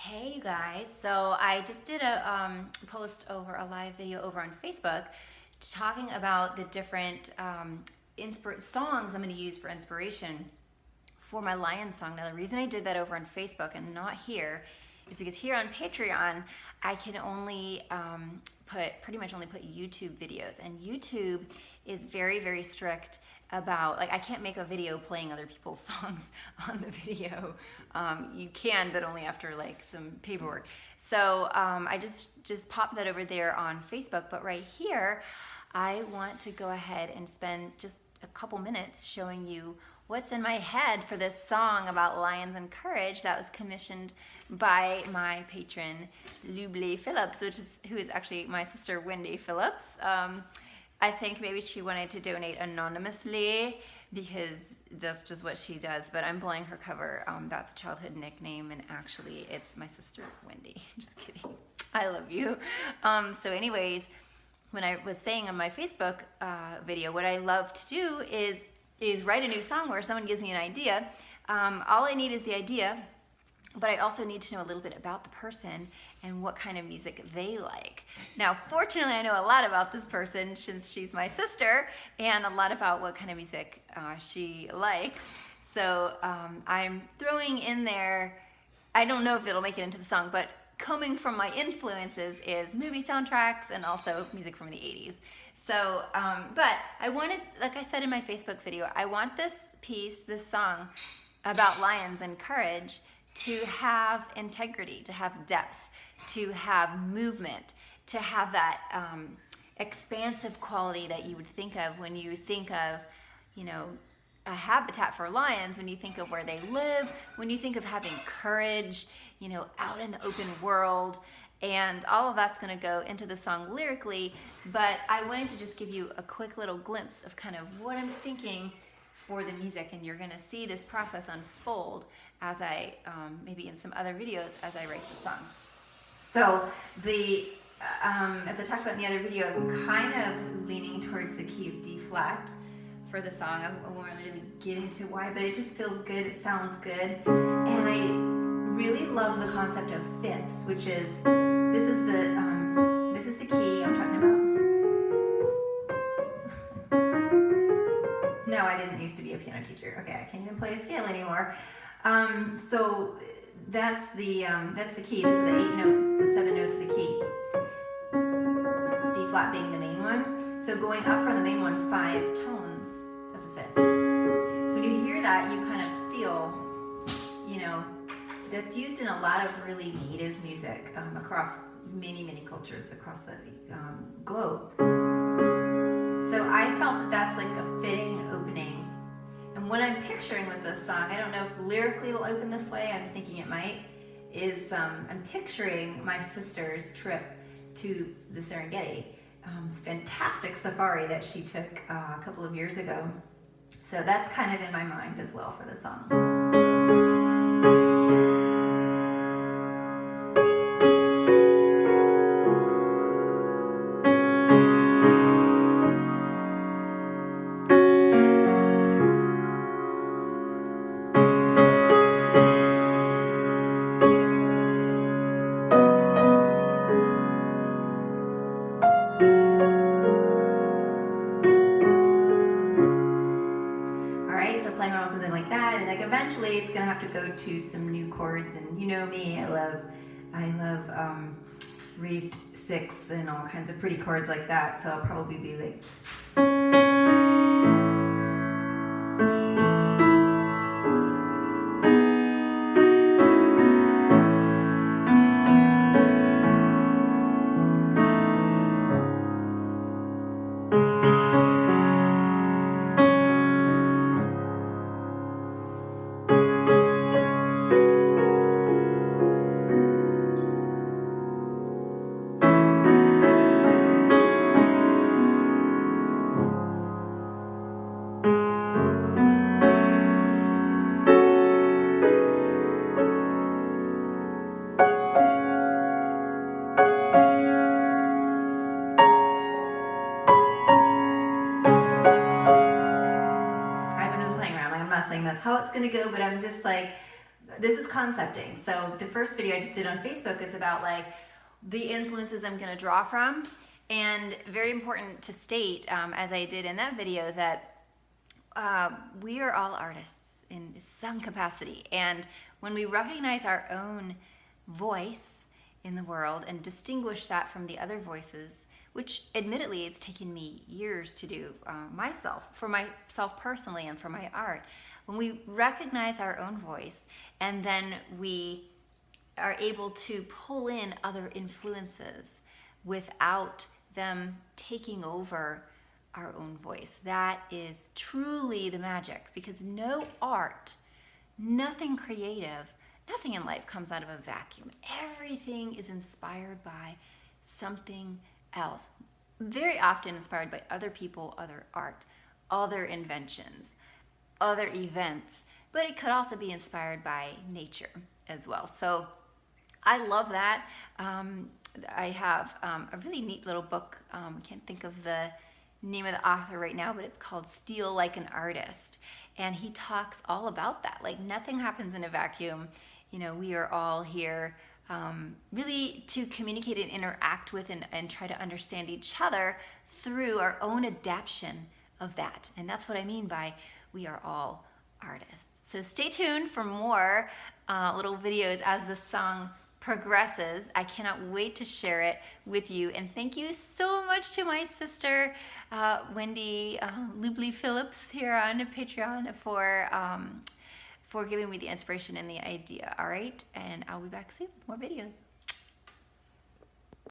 Hey you guys, so I just did a post over a live video over on Facebook talking about the different songs I'm going to use for inspiration for my Lion song. Now the reason I did that over on Facebook and not here is because here on Patreon I can only pretty much only put YouTube videos, and YouTube is very strict about, like, I can't make a video playing other people's songs on the video. You can, but only after like some paperwork. So I just popped that over there on Facebook, but right here I want to go ahead and spend just a couple minutes showing you what's in my head for this song about lions and courage that was commissioned by my patron Luble Phillips, who is actually my sister Wendy Phillips. I think maybe she wanted to donate anonymously because that's just what she does, but I'm blowing her cover. That's a childhood nickname, and actually it's my sister Wendy. Just kidding. I love you. So anyways, when I was saying on my Facebook video, what I love to do is write a new song where someone gives me an idea. All I need is the idea, but I also need to know a little bit about the person and what kind of music they like. Now, fortunately, I know a lot about this person since she's my sister, and a lot about what kind of music she likes. So I'm throwing in there, I don't know if it'll make it into the song, but coming from my influences is movie soundtracks and also music from the 80s. So, but I wanted, like I said in my Facebook video, I want this song about lions and courage to have integrity, to have depth, to have movement, to have that expansive quality that you would think of when you think of, a habitat for lions, when you think of where they live, when you think of having courage, out in the open world. And all of that's going to go into the song lyrically, but I wanted to just give you a quick little glimpse of kind of what I'm thinking for the music, and you're going to see this process unfold as I, maybe in some other videos, as I write the song. So as I talked about in the other video, I'm kind of leaning towards the key of D flat for the song. I won't really get into why, but it just feels good, it sounds good, and I really love the concept of fifths, which is, this is the key I'm talking about. No, I didn't used to be a piano teacher. Okay, I can't even play a scale anymore. So that's the key. These are the 7 notes of the key. D flat being the main one. So going up from the main one 5 tones, that's a fifth. So when you hear that, you kind of feel, that's used in a lot of really native music across many cultures across the globe. So I felt that that's like a fitting opening. And what I'm picturing with this song, I don't know if lyrically it'll open this way, I'm thinking it might, is I'm picturing my sister's trip to the Serengeti. It's a fantastic safari that she took a couple of years ago. So that's kind of in my mind as well for the song. Playing around with something like that, and like eventually it's gonna have to go to some new chords, and you know me, I love raised sixths and all kinds of pretty chords like that, so I'll probably be like that's how it's gonna go, but I'm just like, this is concepting. So the first video I just did on Facebook is about like the influences I'm gonna draw from. And very important to state, as I did in that video, that we are all artists in some capacity. And when we recognize our own voice in the world and distinguish that from the other voices, which admittedly it's taken me years to do for myself personally and for my art, when we recognize our own voice and then we are able to pull in other influences without them taking over our own voice, that is truly the magic. Because no art, nothing creative, nothing in life comes out of a vacuum. Everything is inspired by something else. Very often inspired by other people, other art, other inventions, other events, but it could also be inspired by nature as well. So I love that. I have a really neat little book. Can't think of the name of the author right now, but it's called Steal Like an Artist. And he talks all about that. Like, nothing happens in a vacuum. You know, we are all here really to communicate and interact with and try to understand each other through our own adaptation of that. And that's what I mean by we are all artists. So stay tuned for more little videos as the song progresses. I cannot wait to share it with you. And thank you so much to my sister, Wendy Lubley Phillips here on Patreon for giving me the inspiration and the idea. All right, and I'll be back soon with more videos.